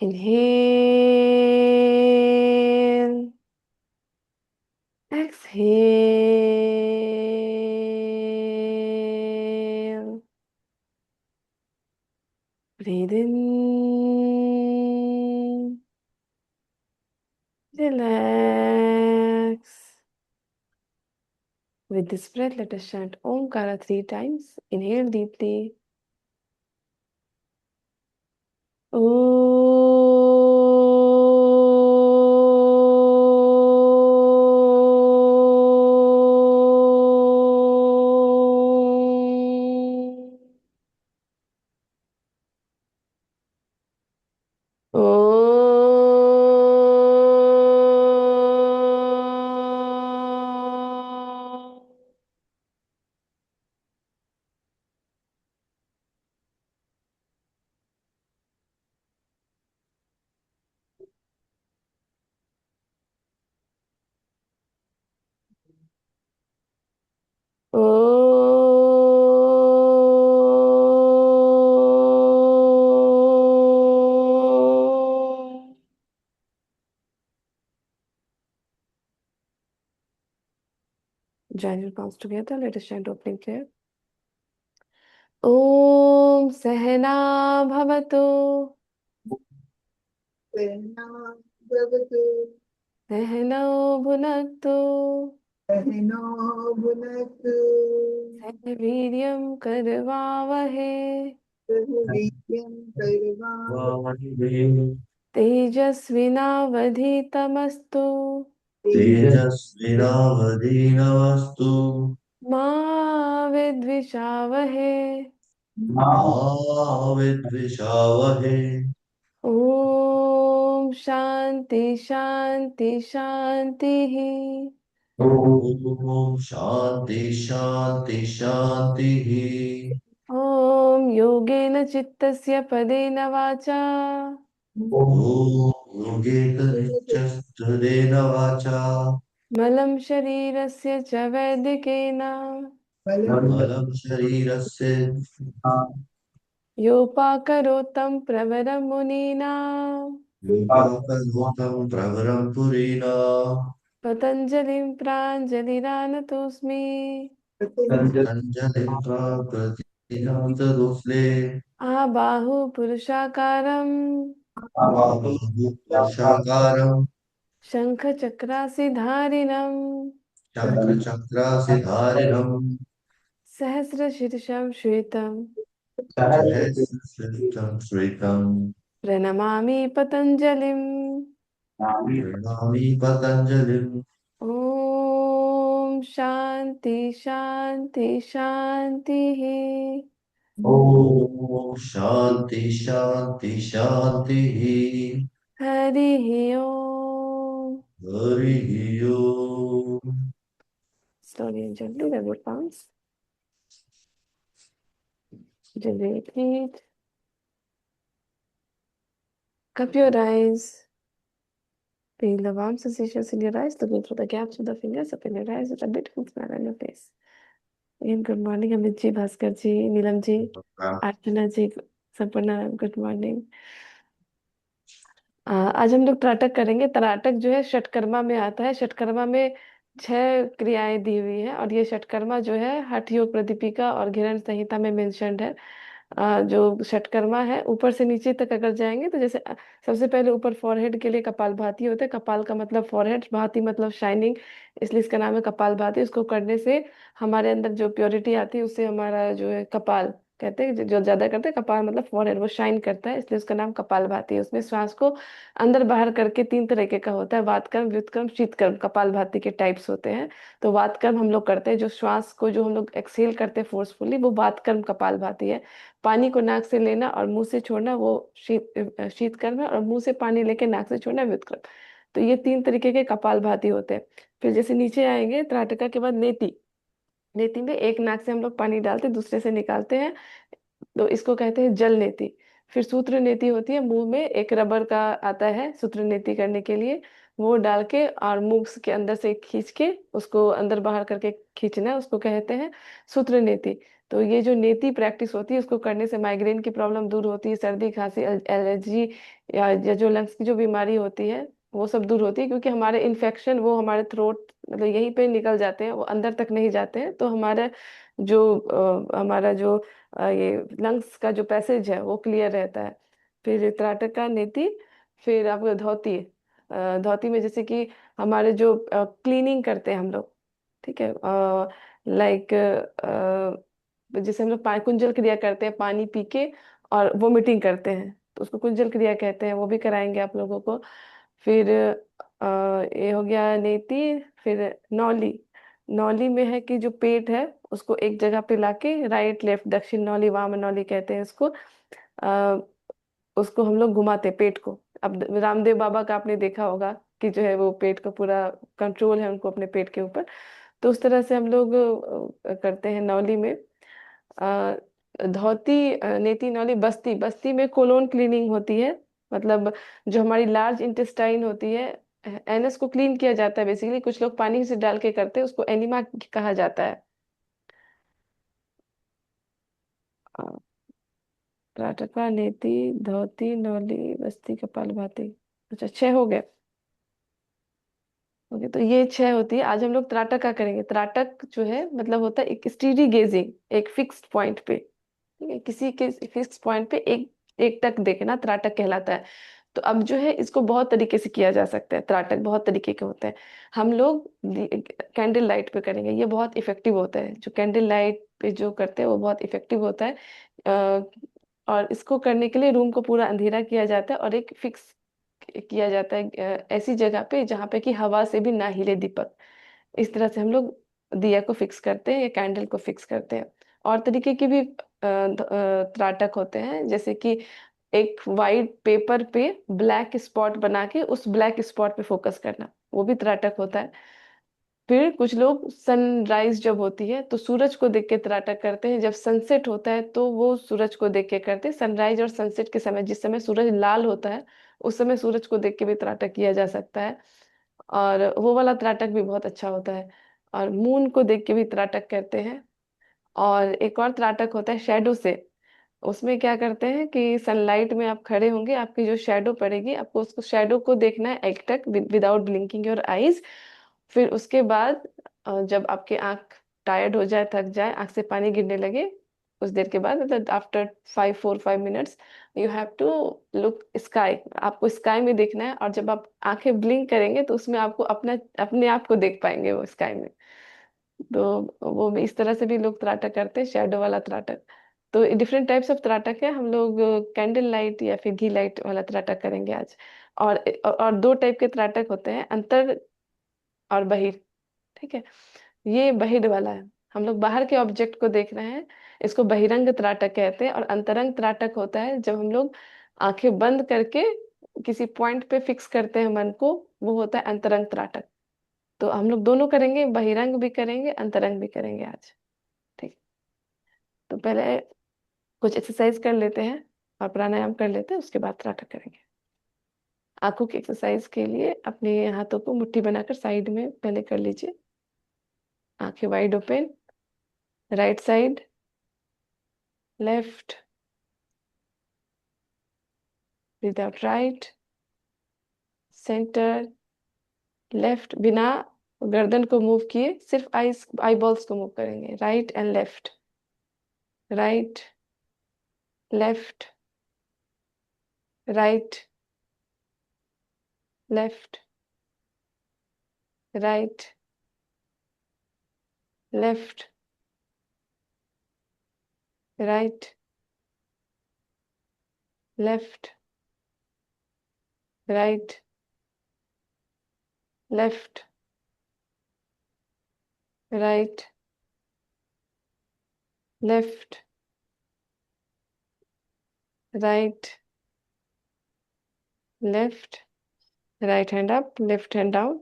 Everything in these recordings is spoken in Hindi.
Inhale, exhale, breathe in, relax. With this breath, let us chant Omkara 3 times. Inhale deeply. Om. Join your palms together. Let us chant opening prayer. Om Sahana Bhavatu. सहनावतु Sahano Bhunaktu. सहनो भुनक्तु सह वीर्यं करवावहे. वीर्यं करवावहै तेजस्विनावधीतमस्तु तेजस्विनावधीनमस्तु मा विद्विषावहे. मा विद्विषावहे। ओम शांति शांति शांति. ओम शांति शांति शांतिः। ओम योगेन चित्तस्य पदेन वाचा ॐ योगेन नित्यस्तुतेन वाचा मलं शरीरस्य च वैदिकेन बलं शरीरस्य योपाकरोत्तं प्रवरं मुनीना योगाकरोतं प्रवरं पुरीना पतञ्जलिं प्राञ्जलिरानतोऽस्मि. पतञ्जलिं प्राकृतिनाथदोस्ले आबाहु पुरुषाकारं पुरुषाकारं शङ्खचक्रासिधारिणं शङ्खचक्रासिधारिणम् सहस्रशीर्षं श्वेतं सहस्रशीर्षं श्वेतं प्रणमामि पतञ्जलिम्. प्रणमामि पतञ्जलिम्। ॐ शान्ति शान्ति शान्तिः. ॐ शान्ति शान्ति शान्तिः। हरिः ओम्. हरिः ओम्। Slowly and gently, the good palms. Gently repeat. Cup your eyes. Feel the warm sensations in your eyes. Looking through the gaps with the fingers up in your eyes with a beautiful smile on your face. Again, good morning, Amit ji, Bhaskar ji, Neelam ji, Archana ji, Sapurna, good morning. आज हम लोग त्राटक करेंगे. त्राटक जो है षटकर्मा में आता है. षटकर्मा में 6 क्रियाएं दी हुई हैं और ये षटकर्मा जो है हठ योग प्रदीपिका और घिरण संहिता में मेंशन्ड है. जो षटकर्मा है ऊपर से नीचे तक अगर जाएंगे तो जैसे सबसे पहले ऊपर फॉरहेड के लिए कपाल भाती होता है. कपाल का मतलब फॉरहेड, भाती मतलब शाइनिंग, इसलिए इसका नाम है कपाल भाती. इसको करने से हमारे अंदर जो प्योरिटी आती है उससे हमारा जो है कपाल कहते हैं जो ज्यादा करते हैं कपाल मतलब फॉरहेड वो शाइन करता है, इसलिए उसका नाम कपाल भाती है. उसमें श्वास को अंदर बाहर करके 3 तरीके का होता है, वातकर्म, व्युत्कर्म, शीतकर्म. कपाल भाती के टाइप्स होते हैं. तो वातकर्म हम लोग करते हैं, जो श्वास को जो हम लोग एक्सहेल करते हैं फोर्सफुली, वो वातकर्म कपाल भाती है. पानी को नाक से लेना और मुंह से छोड़ना वो शीतकर्म है, और मुंह से पानी लेके नाक से छोड़ना व्युत्कर्म. तो ये 3 तरीके के कपाल भाती होते हैं. फिर जैसे नीचे आएंगे त्राटका के बाद नेति. नेति में एक नाक से हम लोग पानी डालते दूसरे से निकालते हैं, तो इसको कहते हैं जल नेति. फिर सूत्र नेति होती है, मुंह में एक रबर का आता है सूत्र नेति करने के लिए, वो डाल के और मुंह के अंदर से खींच के उसको अंदर बाहर करके खींचना है, उसको कहते हैं सूत्र नेति। तो ये जो नेति प्रैक्टिस होती है उसको करने से माइग्रेन की प्रॉब्लम दूर होती है, सर्दी खांसी एलर्जी या जो लंग्स की जो बीमारी होती है वो सब दूर होती है, क्योंकि हमारे इन्फेक्शन वो हमारे थ्रोट मतलब यहीं पे निकल जाते हैं, वो अंदर तक नहीं जाते हैं। तो हमारा जो ये लंग्स का जो पैसेज है वो क्लियर रहता है। फिर त्राटका नीति। फिर आपका धोती। धोती में जैसे कि हमारे जो क्लीनिंग करते हैं हम लोग, ठीक है, लाइक जैसे हम लोग कुंजल क्रिया करते हैं पानी पी के और वोमिटिंग करते हैं, तो उसको कुंजल क्रिया कहते हैं, वो भी कराएंगे आप लोगों को। फिर ये हो गया नेति। फिर नौली। नौली में है कि जो पेट है उसको एक जगह पे लाके राइट लेफ्ट दक्षिण नौली वाम नौली कहते हैं इसको। आ, उसको हम लोग घुमाते हैं पेट को। अब रामदेव बाबा का आपने देखा होगा कि जो है वो पेट का पूरा कंट्रोल है उनको अपने पेट के ऊपर। तो उस तरह से हम लोग करते हैं नौली में। अ, धोती नेति नौली बस्ती। बस्ती में कोलोन क्लीनिंग होती है, मतलब जो हमारी लार्ज इंटेस्टाइन होती है, एनस को क्लीन किया जाता है बेसिकली। कुछ लोग पानी से डाल के करते हैं, उसको एनिमा कहा जाता है। अ, त्राटका नेति धोती नौली बस्ती कपालभाति। अच्छा, 6 हो गए। ओके, तो ये 6 होती है। आज हम लोग त्राटक का करेंगे। त्राटक जो है मतलब होता है एक स्टीडी गेजिंग, एक फिक्स्ड पॉइंट पे, ठीक है, किसी के फिक्स पॉइंट पे एक एक टक देखना त्राटक कहलाता है। तो अब जो है इसको बहुत तरीके से किया जा सकता है, त्राटक बहुत तरीके के होते हैं। हम लोग कैंडल लाइट पे करेंगे, ये बहुत इफेक्टिव होता है। जो कैंडल लाइट पे जो करते हैं वो बहुत इफेक्टिव होता है। अ, और इसको करने के लिए रूम को पूरा अंधेरा किया जाता है और एक फिक्स किया जाता है ऐसी जगह पे जहाँ पे कि हवा से भी ना हिले दीपक। इस तरह से हम लोग दिया को फिक्स करते हैं या कैंडल को फिक्स करते हैं। और तरीके के भी त्राटक होते हैं, जैसे कि एक वाइट पेपर पे ब्लैक स्पॉट बना के उस ब्लैक स्पॉट पे फोकस करना, वो भी त्राटक होता है। फिर कुछ लोग सनराइज जब होती है तो सूरज को देख के त्राटक करते हैं। जब सनसेट होता है तो वो सूरज को देख के करते हैं। सनराइज और सनसेट के समय जिस समय सूरज लाल होता है उस समय सूरज को देख के भी त्राटक किया जा सकता है, और वो वाला त्राटक भी बहुत अच्छा होता है। और मून को देख के भी त्राटक करते हैं। और एक और त्राटक होता है शैडो से। उसमें क्या करते हैं कि सनलाइट में आप खड़े होंगे, आपकी जो शैडो पड़ेगी आपको उसको शैडो को देखना है एकटक विदाउट ब्लिंकिंग योर आईज। फिर उसके बाद जब आपकी आंख टायर्ड हो जाए, थक जाए, आंख से पानी गिरने लगे, उस देर के बाद मतलब after 5 4 5 minutes you have to look sky. आपको स्काई में देखना है, और जब आप आंखें ब्लिंक करेंगे तो उसमें आपको अपने आप को देख पाएंगे वो स्काई में। तो वो भी इस तरह से भी लोग त्राटक करते हैं, शैडो वाला त्राटक। तो डिफरेंट टाइप्स ऑफ त्राटक है। हम लोग कैंडल लाइट या फिर घी लाइट वाला त्राटक करेंगे आज। और 2 टाइप के त्राटक होते हैं, अंतर और बहिर। ठीक है, ये बहिर वाला है, हम लोग बाहर के ऑब्जेक्ट को देख रहे हैं, इसको बहिरंग त्राटक कहते हैं। और अंतरंग त्राटक होता है जब हम लोग आंखें बंद करके किसी पॉइंट पे फिक्स करते हैं मन को, वो होता है अंतरंग त्राटक। तो हम लोग दोनों करेंगे, बहिरंग भी करेंगे अंतरंग भी करेंगे आज। ठीक। तो पहले कुछ एक्सरसाइज कर लेते हैं और प्राणायाम कर लेते हैं, उसके बाद त्राटक करेंगे। आंखों की एक्सरसाइज के लिए अपने हाथों को मुट्ठी बनाकर साइड में पहले कर लीजिए। आंखें wide open. Right side, left, breathe out right, centre, left. बिना गर्दन को मूव किए सिर्फ आई बॉल्स को मूव करेंगे। Right and left, right, left, right, left, right, left, right, left, right, left, right, left, right, left. Right hand up, left hand down,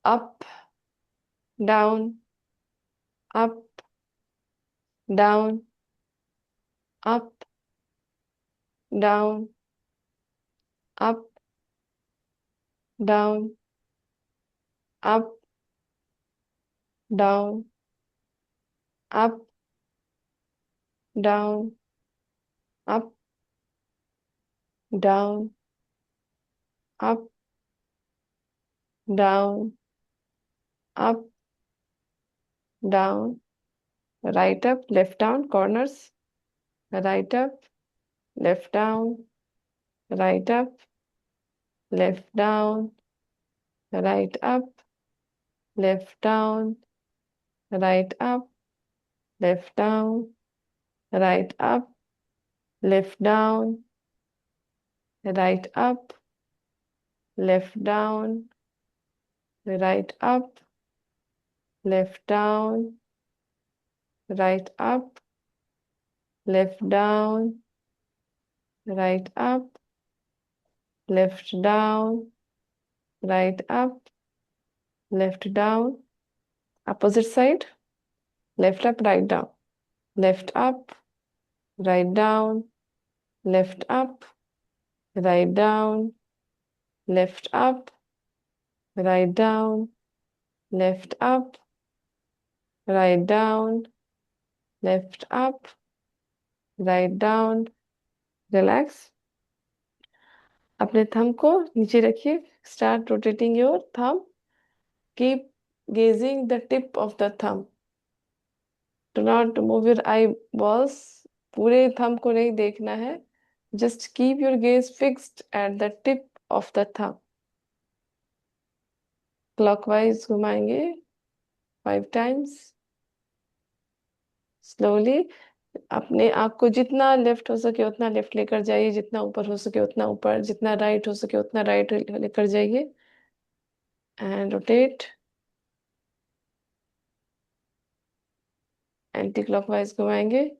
up, down, up, down, up, down, up, down, up, down, up, down, up, down, up, down, up, down, right up, left down, corners, right up, left down, right up, left down, right up, left down, right up, left down, right up, left down, right up, left down, right up, left down, right up, left down, right up, left down, right up, left down, opposite side, left up, right down, left up, right down, left up, right down, left up, right down, left up, right down, left up, right down, relax. अपने थंब को नीचे रखिए, start rotating your thumb, keep gazing the tip of the thumb, do not move your eyeballs, पूरे थंब को नहीं देखना है, just keep your gaze fixed at the tip of the thumb. Clockwise घुमाएंगे 5 times slowly. अपने आँख को जितना लेफ्ट हो सके उतना लेफ्ट लेकर जाइए, जितना ऊपर हो सके उतना ऊपर, जितना राइट हो सके उतना राइट लेकर जाइए, एंड रोटेट, एंटी क्लॉकवाइज घुमाएंगे.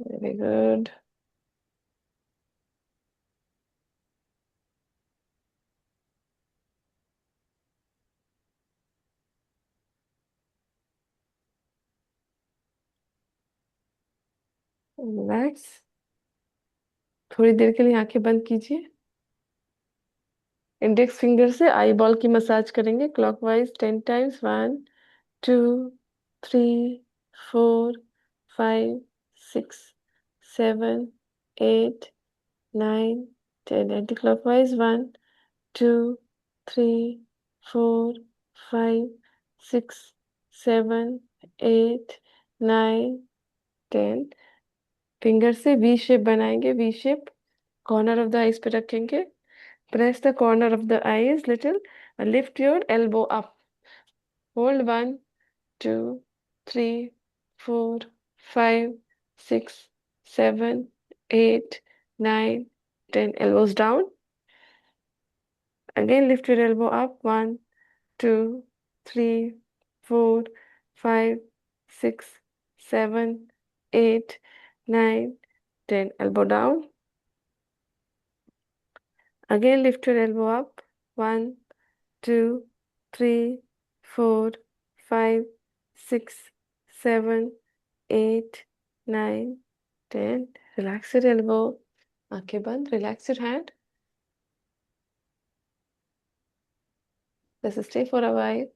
Very good. रिलैक्स. थोड़ी देर के लिए आंखें बंद कीजिए. इंडेक्स फिंगर से आई बॉल की मसाज करेंगे clockwise 10 times. 1 2 3 4 5 6 7 8 9 10. Anti clockwise 1 2 3 4 5 6 7 8 9 10. Finger से वी शेप बनाएंगे. V shape corner of the eyes पे रखेंगे. Press the corner of the eyes little. Lift your elbow up. Hold 1 2 3 4 5 6 7 8 9 10. Elbows down. Again lift your elbow up. 1 2 3 4 5 6 7 8 9 10. Elbow down. Again lift your elbow up. 1 2 3 4 5 6 7 8 9 10. Relax your elbow. आंखें बंद. Relax your hand. Let's stay for a while.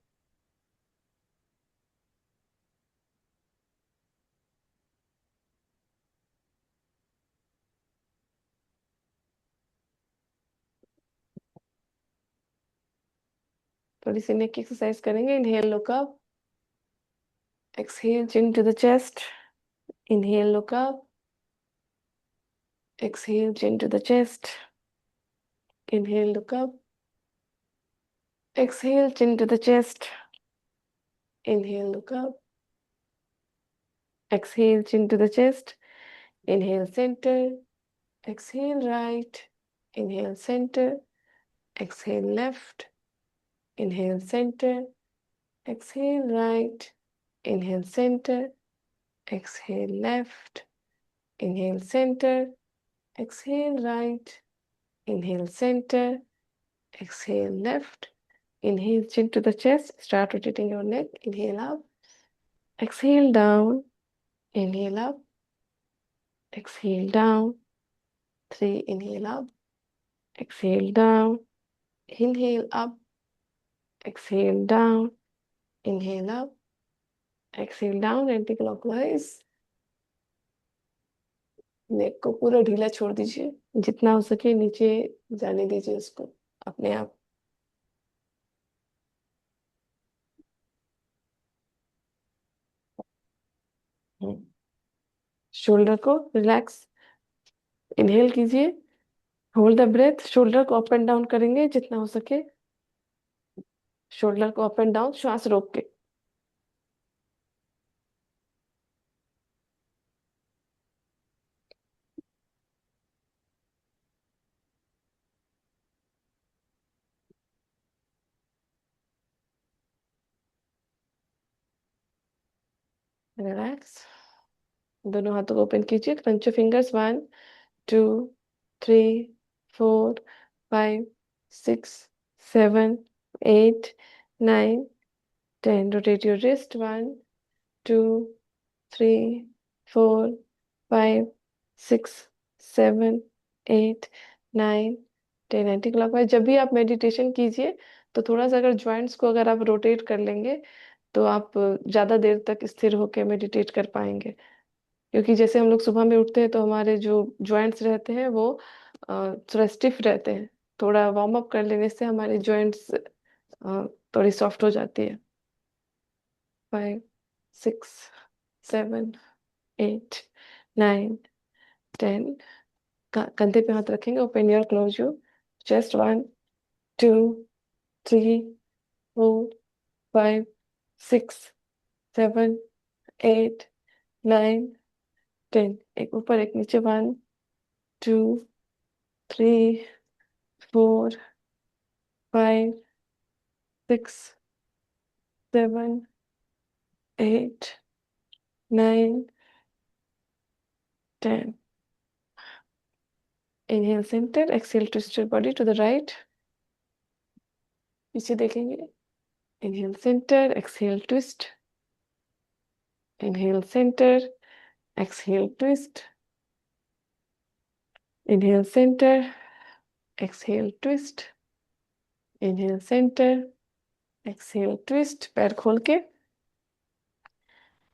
थोड़ी सी नेक एक्सरसाइज करेंगे. Inhale, look up. Exhale, chin to the chest. Inhale, look up. Exhale, chin to the chest. Inhale, look up. Exhale, chin to the chest. Inhale, look up. Exhale, chin to the chest. Inhale, center. Exhale, right. Inhale, center. Exhale, left. Inhale, center. Exhale, right. Inhale, center. Exhale, left. Inhale, center. Exhale, right. Inhale, center. exhale left, inhale chin to the chest, start rotating your neck, inhale up, exhale down, inhale up, exhale down, 3, inhale up, exhale down, inhale up, exhale down, inhale up, exhale down, anti-clockwise. नेक को पूरा ढीला छोड़ दीजिए, जितना हो सके नीचे जाने दीजिए उसको अपने आप। शोल्डर को रिलैक्स, इनहेल कीजिए, होल्ड द ब्रेथ, शोल्डर को अप एंड डाउन करेंगे जितना हो सके, शोल्डर को अप एंड डाउन श्वास रोक के। रिलैक्स, दोनों हाथों को ओपन कीजिए, crunch your fingers, 1 2 3 4 5 6 7 8 9 10, rotate your wrist, 1 2 3 4 5 6 7 8 9 10, anti clockwise. जब भी आप मेडिटेशन कीजिए तो थोड़ा सा अगर ज्वाइंट्स को अगर आप रोटेट कर लेंगे तो आप ज्यादा देर तक स्थिर होकर मेडिटेट कर पाएंगे। क्योंकि जैसे हम लोग सुबह में उठते हैं तो हमारे जो ज्वाइंट्स रहते हैं वो थोड़ा स्टिफ रहते हैं, थोड़ा वार्म अप कर लेने से हमारे ज्वाइंट्स थोड़ी सॉफ्ट हो जाती है। 5 6 7 8 9 10, कंधे पे हाथ रखेंगे, open your close your chest, 1 2 3 4 5 6 7 8 9 10, एक ऊपर एक नीचे, 1 2 3 4 5 6 7 8 9 10, inhale center, exhale twist your body to the right, पीछे देखेंगे, inhale center, exhale twist, inhale center, exhale twist, inhale center, exhale twist, inhale center, exhale twist, पैर खोल के,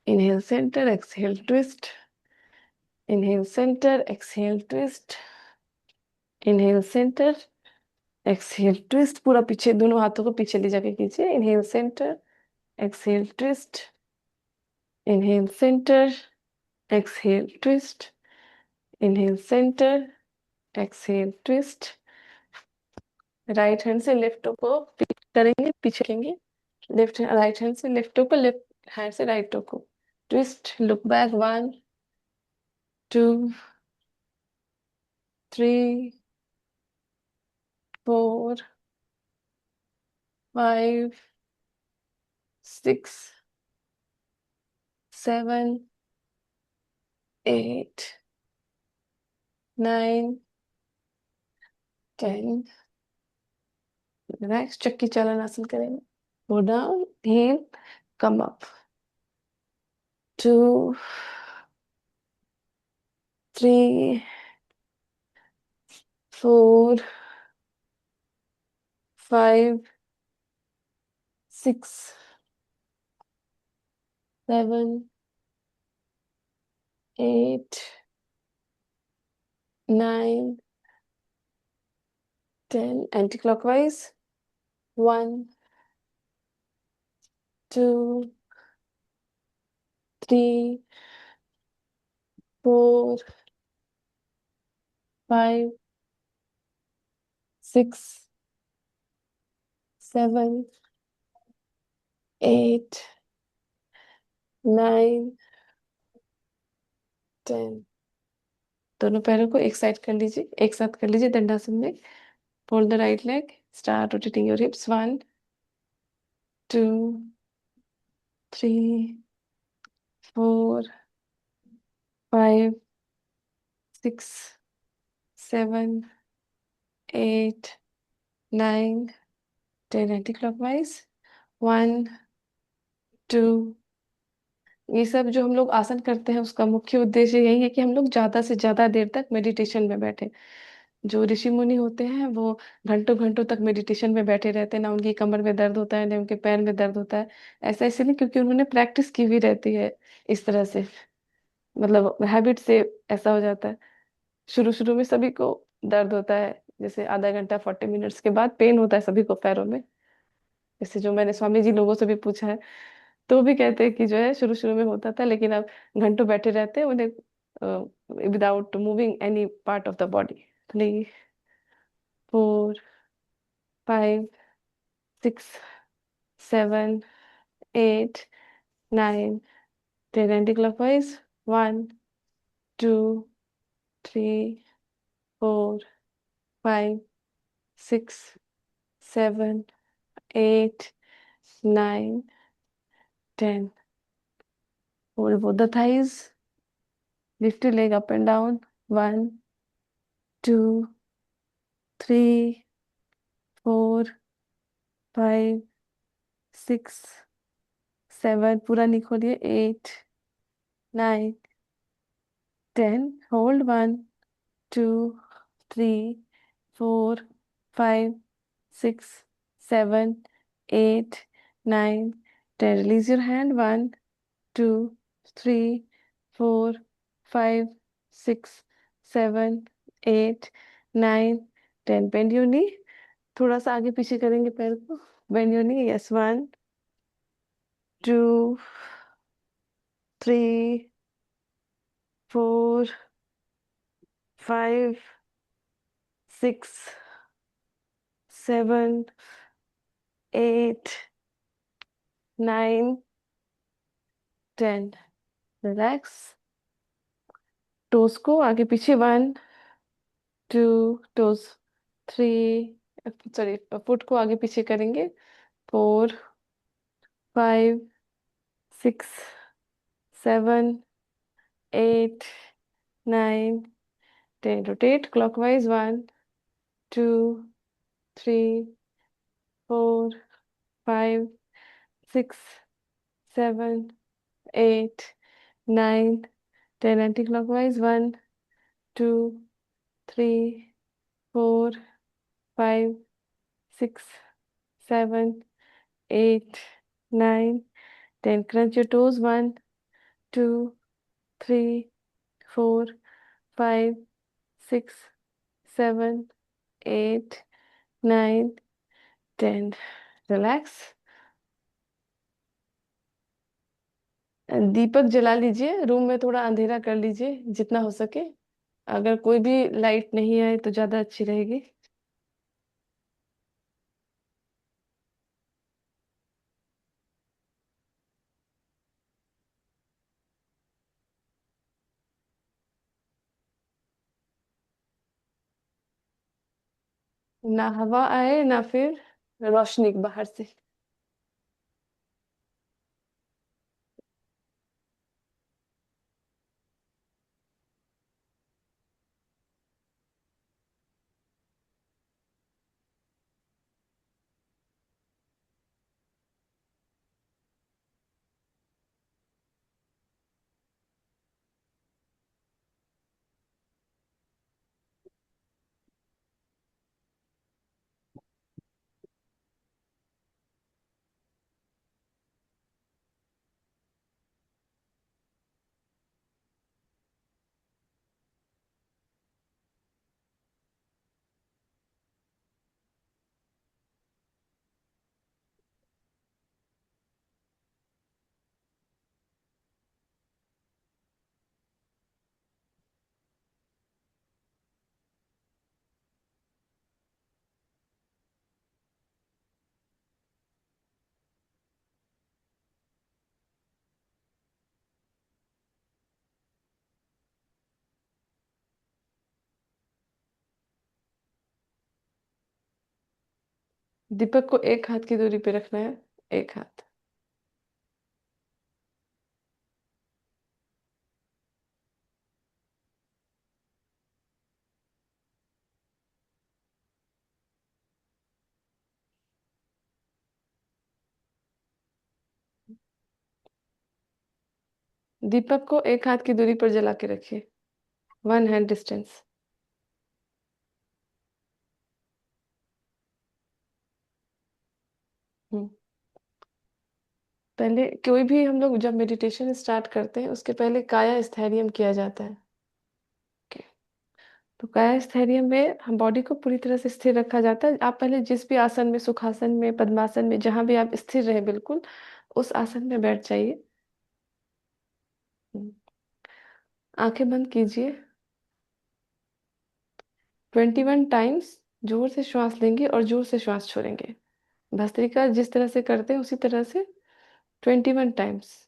inhale center, exhale twist, inhale center, exhale twist, inhale center, exhale twist, पूरा पीछे, दोनों हाथों को पीछे ले जाके कीजिए, inhale center, exhale twist, inhale center, exhale twist, inhale center, exhale twist, right hand से लेफ्ट टो को पिक करेंगे, पीछे रखेंगे, लेफ्ट राइट हैंड से लेफ्ट टो को, लेफ्ट हैंड से राइट टो को, ट्विस्ट, लुक बैक, 1 2 3 4 5 6 7 8 9 10, रिलैक्स, चक्की चालन आसन करेंगे, go down, heel, come up, 2 3 4 5 6 7 8 9 10, anti-clockwise, 1 2 3 4 5 6 7 8 9 10, दोनों पैरों को एक साइड कर लीजिए, एक साथ कर लीजिए दंडासन में, fold the right leg, start rotating your hips, 1 2 3 4 5 6 7 8 9, 10 anti clockwise. 1, 2। ये सब जो हम लोग आसन करते हैं उसका मुख्य उद्देश्य यही है कि हम लोग ज्यादा से ज्यादा देर तक मेडिटेशन में बैठे। जो ऋषि मुनि होते हैं वो घंटों घंटों तक मेडिटेशन में बैठे रहते हैं, ना उनकी कमर में दर्द होता है ना उनके पैर में दर्द होता है। ऐसा इसलिए क्योंकि उन्होंने प्रैक्टिस की हुई रहती है इस तरह से, मतलब हैबिट से ऐसा हो जाता है। शुरू शुरू में सभी को दर्द होता है, जैसे आधा घंटा 40 मिनट्स के बाद पेन होता है सभी को पैरों में। जैसे जो मैंने स्वामी जी लोगों से भी पूछा है तो वो भी कहते हैं कि जो है शुरू शुरू में होता था, लेकिन अब घंटों बैठे रहते हैं उन्हें without moving any part of the body. 3, 4, 5, 6, 7, 8, 9, 10 anti clockwise. 1, 2, 3, 4, 5, 6, 7, 8, 9, 10। Hold both the thighs. Lift your leg up and down. 1, 2, 3, 4, 5, 6, 7। पूरा नहीं खोलिए। 8, 9, 10। Hold 1, 2, 3, 4, 5, 6, 7, 8, 9, 10. Release your hand. 1, 2, 3, 4, 5, 6, 7, 8, 9, 10. Bend your knee. थोड़ा सा आगे पीछे करेंगे पैर को। Bend your knee. Yes. 1, 2, 3, 4, 5, 6, 7, 8, 9, 10. Relax. Toast को आगे पीछे। 1, 2। टोस। 3। सॉरी, फुट को आगे पीछे करेंगे। 4, 5, 6, 7, 8, 9, 10. Rotate clockwise. 1, 2, 3, 4, 5, 6, 7, 8, 9, 10. Anti-clockwise. 1, 2, 3, 4, 5, 6, 7, 8, 9, 10. Crunch your toes. 1, 2, 3, 4, 5, 6, 7, 8, 9, 10. Relax. दीपक जला लीजिए, रूम में थोड़ा अंधेरा कर लीजिए जितना हो सके। अगर कोई भी लाइट नहीं है तो ज्यादा अच्छी रहेगी। ना हवा आए ना फिर रोशनी बाहर से। दीपक को एक हाथ की दूरी पे रखना है। एक हाथ। दीपक को एक हाथ की दूरी पर जला के रखिए, 1 hand डिस्टेंस। हम्म। पहले कोई भी हम लोग जब मेडिटेशन स्टार्ट करते हैं उसके पहले काया स्थैर्यम किया जाता है। Okay. तो काया स्थैर्यम में हम बॉडी को पूरी तरह से स्थिर रखा जाता है। आप पहले जिस भी आसन में, सुखासन में, पद्मासन में, जहां भी आप स्थिर रहे बिल्कुल उस आसन में बैठ जाइए। हम्म। आंखें बंद कीजिए। 21 टाइम्स जोर से श्वास लेंगे और जोर से श्वास छोड़ेंगे। भस्त्रिका जिस तरह से करते हैं उसी तरह से 21 टाइम्स।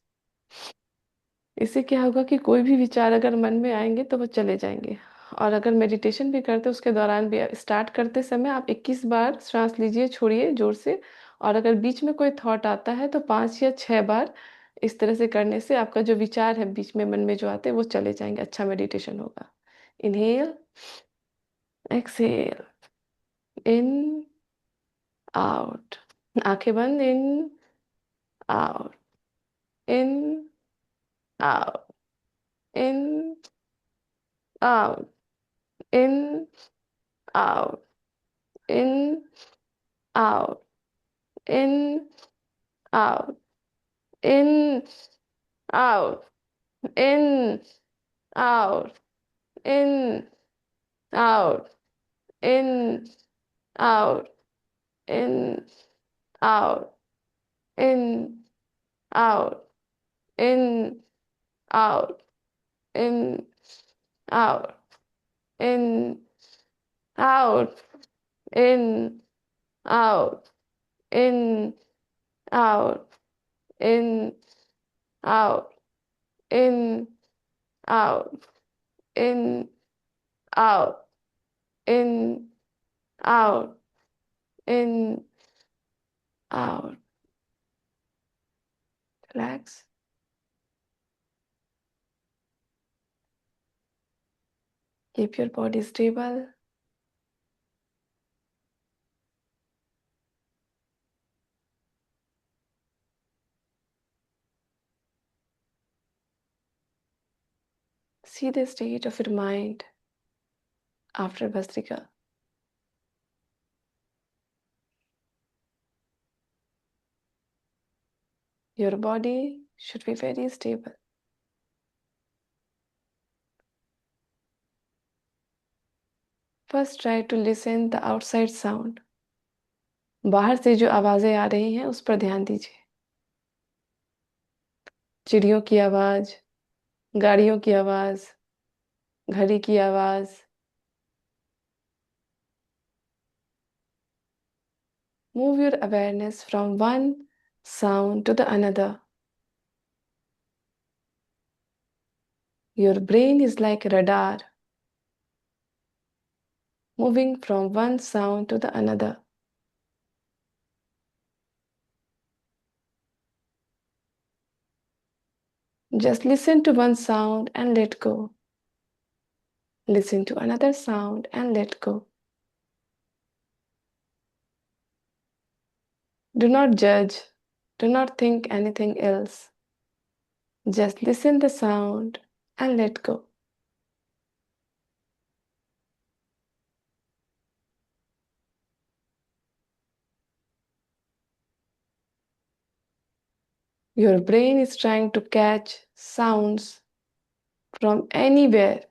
इससे क्या होगा कि कोई भी विचार अगर मन में आएंगे तो वो चले जाएंगे। और अगर मेडिटेशन भी करते उसके दौरान भी स्टार्ट करते समय आप 21 बार सांस लीजिए, छोड़िए जोर से। और अगर बीच में कोई थॉट आता है तो 5 या 6 बार इस तरह से करने से आपका जो विचार है बीच में मन में जो आते हैं वो चले जाएंगे। अच्छा मेडिटेशन होगा। Inhale, exhale, in, out. आंखें बंद, in, out, in, out, in, out, in, out, in, out, in, out, in, out, in, out, in, out, in, out, in, out, in, out, in, out, in, out, in, out, in, out, in, out, in, out, in, out, in, out, in, out, in, out. Relax. Keep your body stable. See the state of your mind after Bhastrika. Your body should be very stable. First try to listen the outside sound. बाहर से जो आवाजें आ रही हैं उस पर ध्यान दीजिए। चिड़ियों की आवाज, गाड़ियों की आवाज, घड़ी की आवाज। Move your awareness from one sound to the another. Your brain is like a radar, moving from one sound to the another. Just listen to one sound and let go. Listen to another sound and let go. Do not judge. Do not think anything else. Just listen the sound and let go. Your brain is trying to catch sounds from anywhere.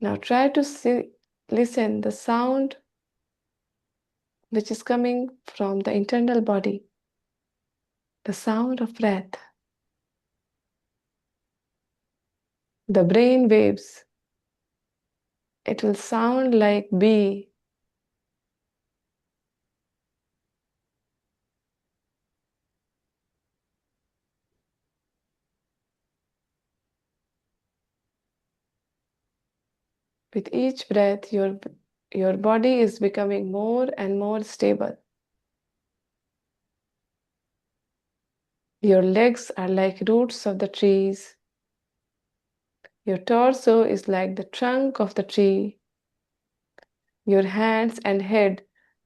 Now try to listen the sound which is coming from the internal body, the sound of breath, the brain waves. It will sound like bee. With each breath, your Your body is becoming more and more stable. Your legs are like roots of the trees. Your torso is like the trunk of the tree. Your hands and head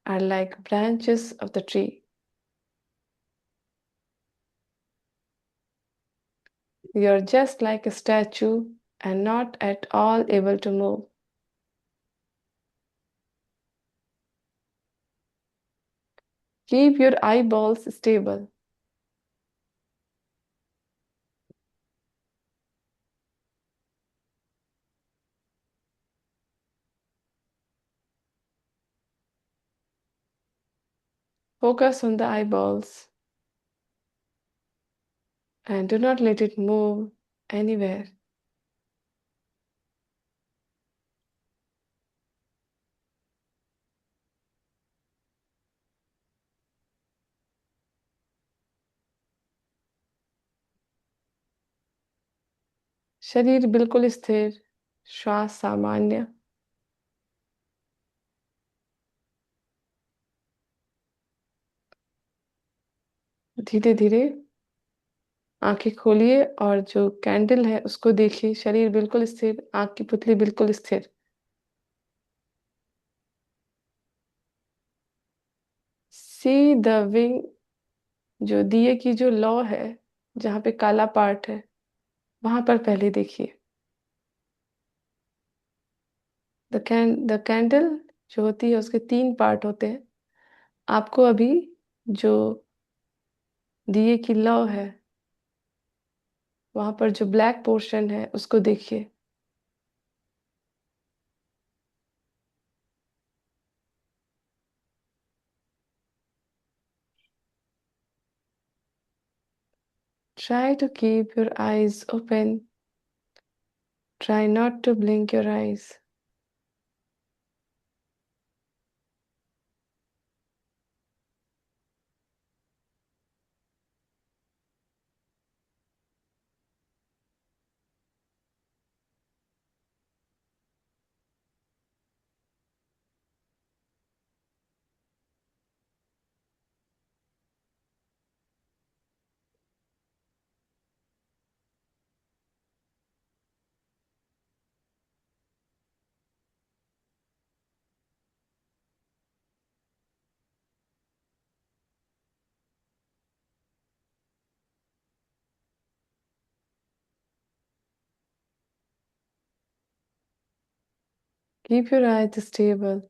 are like branches of the tree. You're just like a statue and not at all able to move. Keep your eyeballs stable. Focus on the eyeballs and do not let it move anywhere. शरीर बिल्कुल स्थिर, श्वास सामान्य। धीरे धीरे आंखें खोलिए और जो कैंडल है उसको देखिए। शरीर बिल्कुल स्थिर, आंख की पुतली बिल्कुल स्थिर। सी द विंग, जो दिए की जो लौ है, जहाँ पे काला पार्ट है, वहां पर पहले देखिए। द कैंडल जो होती है उसके 3 पार्ट होते हैं। आपको अभी जो दिए की लौ है वहां पर जो ब्लैक पोर्शन है उसको देखिए। Try to keep your eyes open. Try not to blink your eyes. Keep your eyes stable.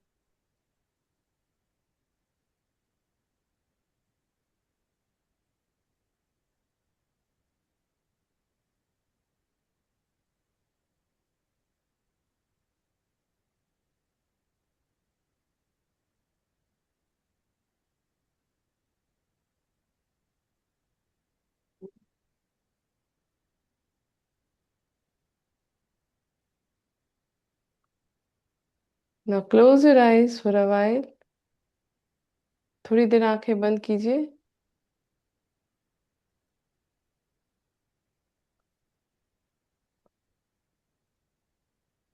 Now close your eyes for a while. थोड़ी देर आंखें बंद कीजिए।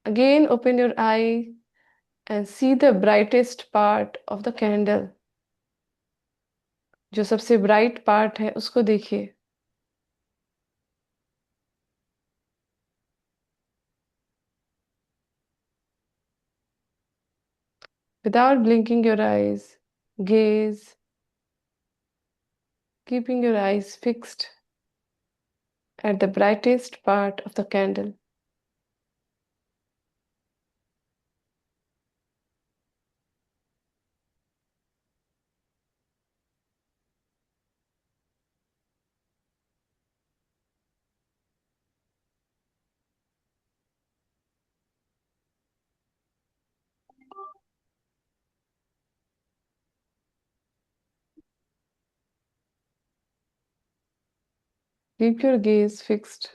Again, open your eye and see the brightest part of the candle. जो सबसे ब्राइट पार्ट है उसको देखिए। Without blinking your eyes, gaze, keeping your eyes fixed at the brightest part of the candle. Keep your gaze fixed.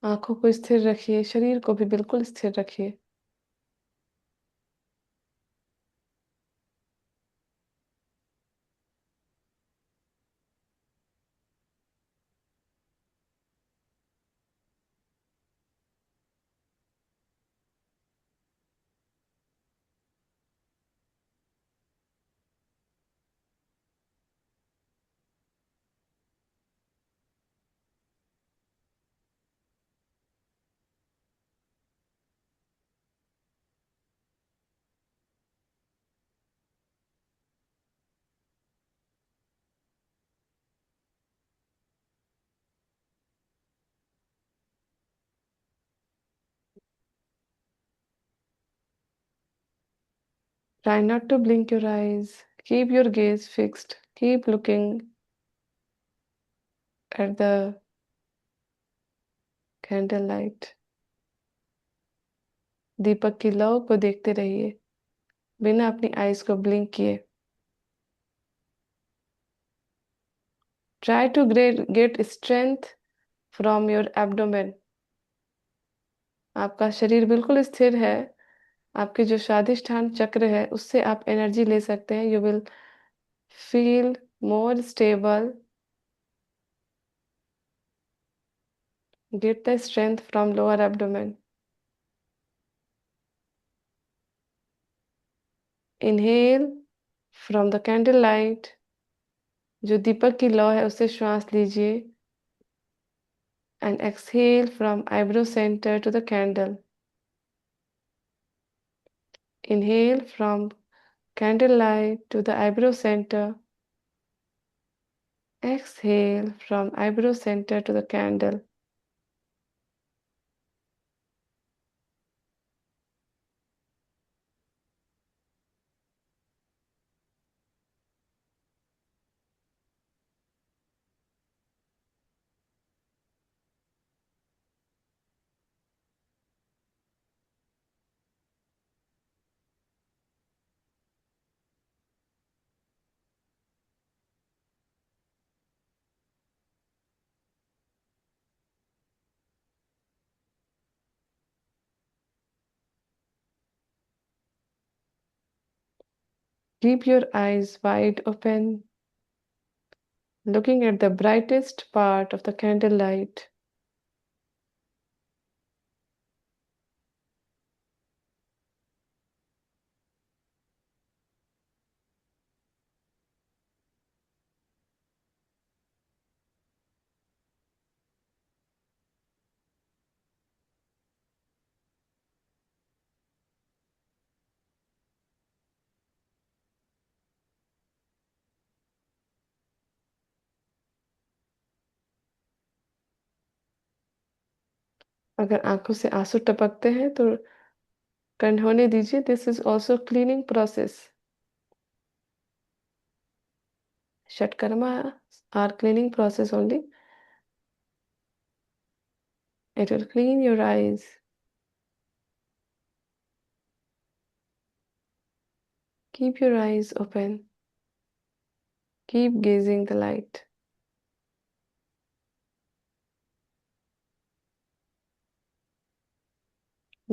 आंखों को स्थिर रखिए, शरीर को भी बिल्कुल स्थिर रखिए। Try not to blink your eyes. Keep your gaze fixed. Keep looking at the candlelight. दीपक की लौ को देखते रहिए बिना अपनी आईज को ब्लिंक किए. Try to get strength from your abdomen. आपका शरीर बिल्कुल स्थिर है. आपके जो स्वादिष्ठान चक्र है उससे आप एनर्जी ले सकते हैं. You will feel more stable. Get the strength from lower abdomen. Inhale from the candlelight. जो दीपक की लौ है उससे श्वास लीजिए. And exhale from eyebrow center to the candle. Inhale from candlelight to the eyebrow center. Exhale from eyebrow center to the candle. Keep your eyes wide open, looking at the brightest part of the candlelight. अगर आंखों से आंसू टपकते हैं तो कंठ होने दीजिए. This is also cleaning process. षटकर्मा are cleaning process only. It will clean your eyes. Keep your eyes open. Keep gazing the light.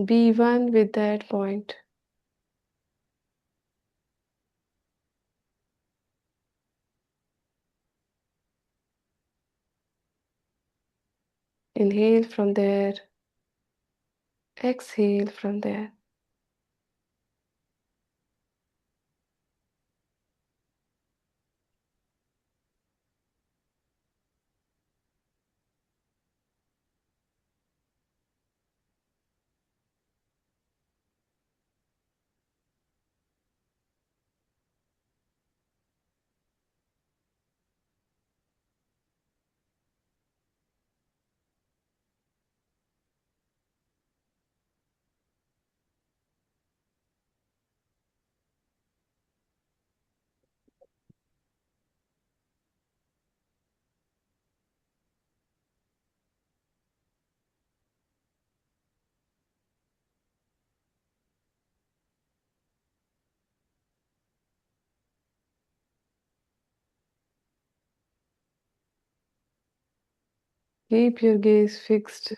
Be one with that point. Inhale from there. Exhale from there. Keep your gaze fixed.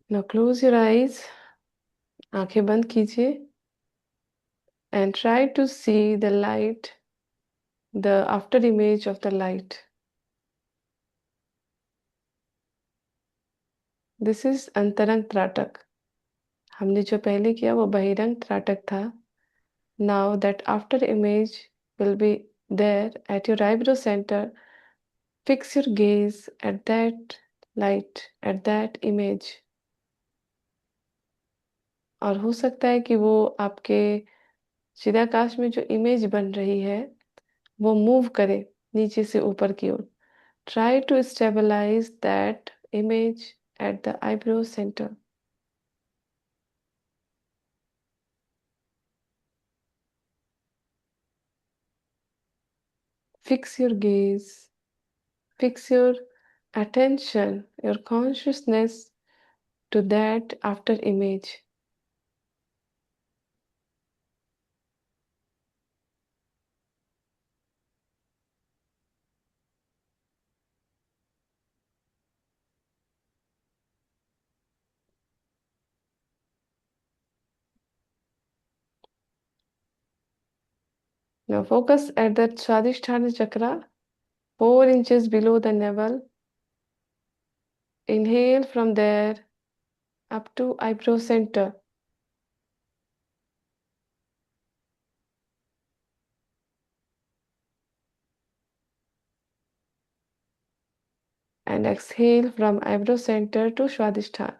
Now close your eyes. आंखें बंद कीजिए. And try to see the light, the after image of the light. This is अंतरंग त्राटक. हमने जो पहले किया वो बहिरंग त्राटक था. Now that after image will be there at your eyebrow center. Fix your gaze at that light at that image. और हो सकता है कि वो आपके चिदाकाश में जो इमेज बन रही है वो मूव करे नीचे से ऊपर की ओर. Try to stabilize that image at the eyebrow center. Fix your gaze, fix your attention, your consciousness to that after image. Now focus at that Swadhisthana chakra, 4 inches below the navel. Inhale from there up to eyebrow center. And exhale from eyebrow center to Swadhisthana.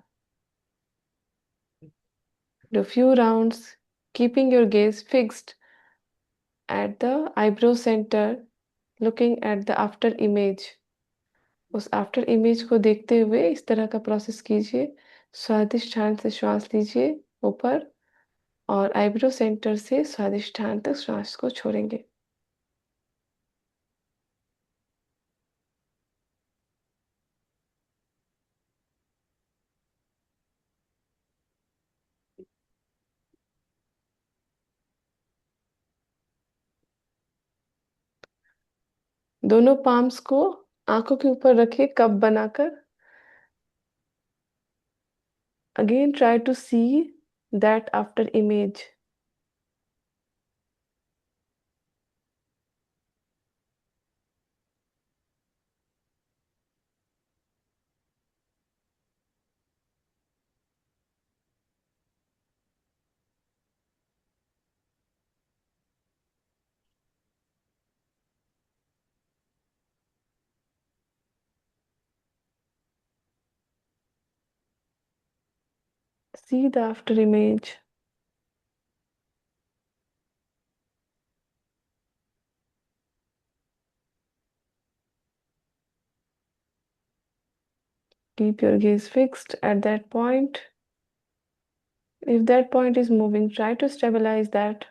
Do few rounds, keeping your gaze fixed at the eyebrow center, looking at the after image. उस आफ्टर इमेज को देखते हुए इस तरह का प्रोसेस कीजिए. स्वादिष्ठान से श्वास लीजिए ऊपर और आईब्रो सेंटर से स्वादिष्ठान तक श्वास को छोड़ेंगे. दोनों पाम्स को आंखों के ऊपर रखिए कप बनाकर. Again try to see that after image. See the after image. Keep your gaze fixed at that point. If that point is moving, try to stabilize that.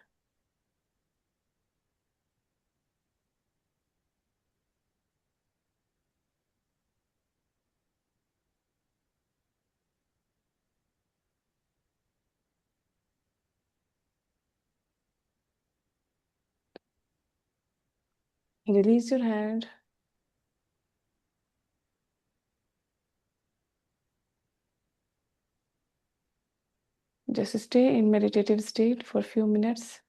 Release your hand. Just stay in meditative state for a few minutes.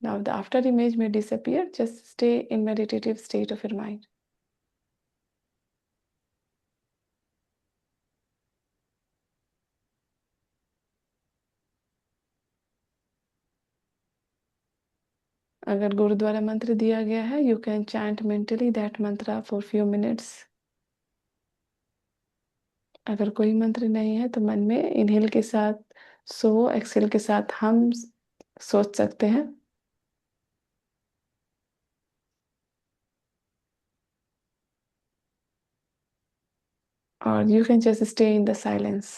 Now the after image may disappear. Just stay in meditative state of your mind. अगर गुरुद्वारा मंत्र दिया गया है, you can chant mentally that mantra for few minutes. अगर कोई मंत्र नहीं है तो मन में इनहेल के साथ सो, एक्सेल के साथ हम सोच सकते हैं. और you can just stay in the silence.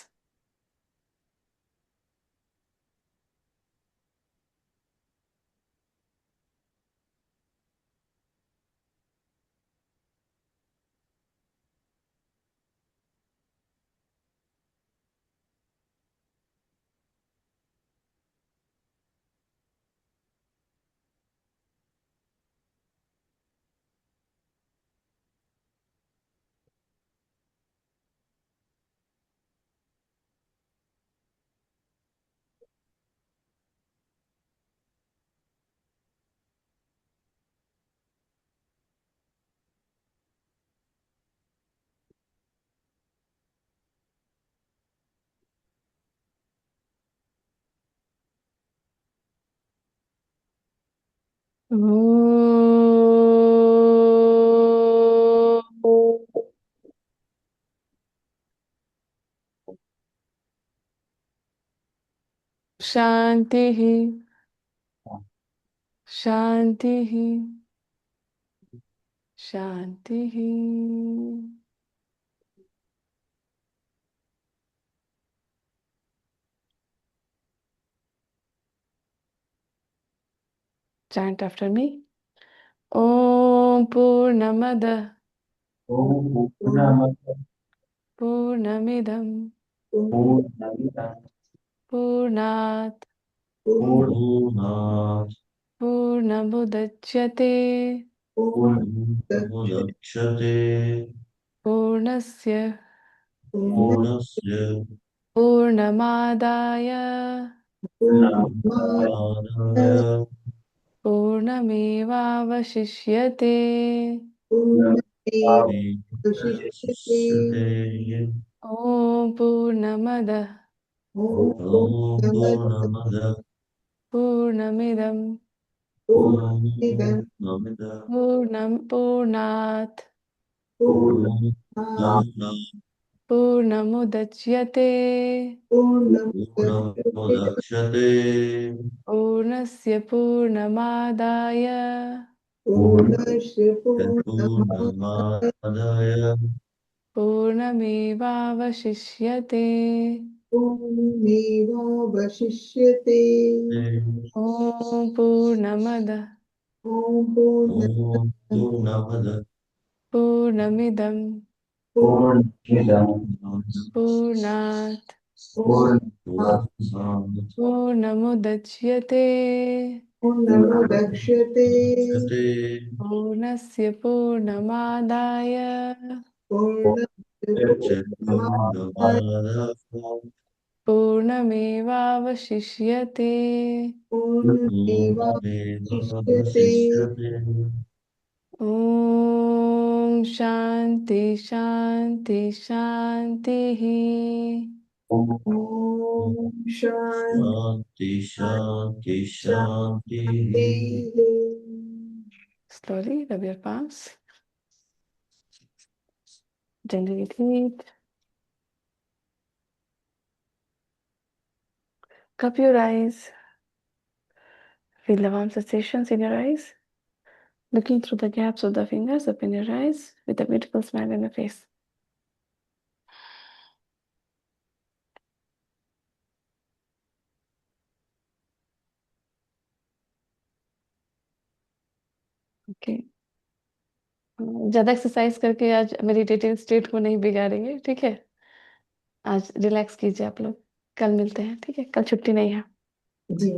Om Shanti he, Shanti he, Shanti he. Chant after me. Om Purnamada Purnamidam Purnat पूर्णात् Purnamudachyate पूर्णमुदच्यते Purnasya पूर्णस्य Purnamadaya पूर्णमादाय Purnamevavashishyate. मेवावशिष्यते। Om Purnamada ॐ पूर्णमदः Purnamidam पूर्णमिदः Purnat पूर्णम् Purnamudachyate पूर्णमुदच्यते Purnasya Purnamadaya पूर्णमादाय Purnamevavashishyate. पूर्णमेवावशिष्यते। Om Purnamada ॐ ॐ पूर्णमदः Purnamidam Purnat पूर्णमादाय Purnamudachyate पूर्णमुदक्ष्यते। Purnasya Purnamadaya पूर्णमादाय Purnamevavashishyate. पूर्णमेवावशिष्यते। पूर्णमेवावशिष्यते। Om Shanti Shanti Shanti. ॐ शान्ति शान्ति शान्ति शान्तिः। शान्तिः। Slowly rub your palms. Gently breathe. Cup your eyes. Feel the warm sensations in your eyes. Looking through the gaps of the fingers, open your eyes with a beautiful smile on your face. Okay, ज्यादा एक्सरसाइज करके आज मेडिटेटिव स्टेट को नहीं बिगाड़ेंगे, ठीक है? आज रिलैक्स कीजिए आप लोग। कल मिलते हैं, ठीक है? कल छुट्टी नहीं है। जी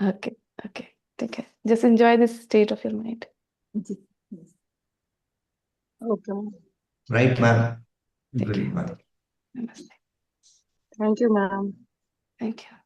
ओके ओके, ठीक है। Just enjoy this state of your mind. जी ओके मैम। Right, ma'am. ठीक Good, है, ma'am. नमस्ते। Thank you ma'am. Thank you.